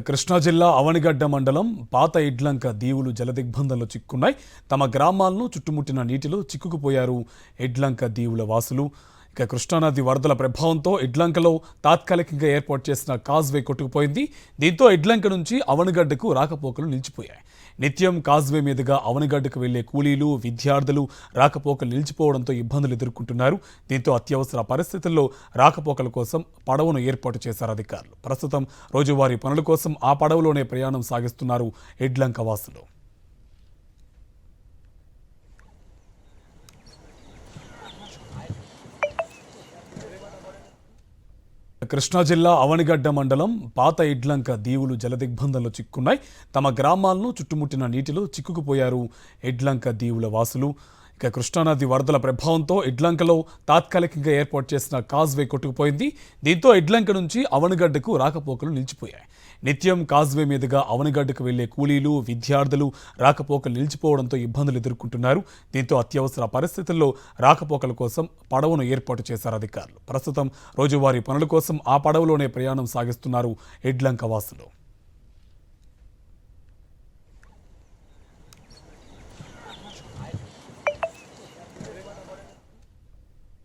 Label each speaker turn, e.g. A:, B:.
A: కృష్ణా జిల్లా అవనిగడ్డ మండలం పాత ఇడ్లంక దీవులు జలదిగ్బంధంలో చిక్కున్నాయి. తమ గ్రామాలను చుట్టుముట్టిన నీటిలో చిక్కుకుపోయారు ఇడ్లంక దీవుల వాసులు. కృష్ణానది వరదల ప్రభావంతో ఇడ్లంకలో తాత్కాలికంగా ఏర్పాటు చేసిన కాజ్వే కొట్టుకుపోయింది. దీంతో ఇడ్లంక నుంచి అవనిగడ్డకు రాకపోకలు నిలిచిపోయాయి. నిత్యం కాజ్వే మీదుగా అవనిగడ్డకు వెళ్లే కూలీలు, విద్యార్థులు రాకపోకలు నిలిచిపోవడంతో ఇబ్బందులు ఎదుర్కొంటున్నారు. దీంతో అత్యవసర పరిస్థితుల్లో రాకపోకల కోసం పడవను ఏర్పాటు చేశారు అధికారులు. ప్రస్తుతం రోజువారీ పనుల కోసం ఆ పడవలోనే ప్రయాణం సాగిస్తున్నారు ఇడ్లంక వాసులు. కృష్ణా జిల్లా అవనిగడ్డ మండలం పాత ఇడ్లంక దీవులు జలదిగ్బంధంలో చిక్కున్నాయి. తమ గ్రామాలను చుట్టుముట్టిన నీటిలో చిక్కుకుపోయారు ఇడ్లంక దీవుల వాసులు. కృష్ణానది వరదల ప్రభావంతో ఇడ్లంకలో తాత్కాలికంగా ఏర్పాటు చేసిన కాజ్వే కొట్టుకుపోయింది. దీంతో ఇడ్లంక నుంచి అవనిగడ్డకు రాకపోకలు నిలిచిపోయాయి. నిత్యం కాజ్వే మీదుగా అవనిగడ్డకు వెళ్లే కూలీలు, విద్యార్థులు రాకపోకలు నిలిచిపోవడంతో ఇబ్బందులు ఎదుర్కొంటున్నారు. దీంతో అత్యవసర పరిస్థితుల్లో రాకపోకల కోసం పడవను ఏర్పాటు చేశారు అధికారులు. ప్రస్తుతం రోజువారీ పనుల కోసం ఆ పడవలోనే ప్రయాణం సాగిస్తున్నారు ఇడ్లంక వాసులు.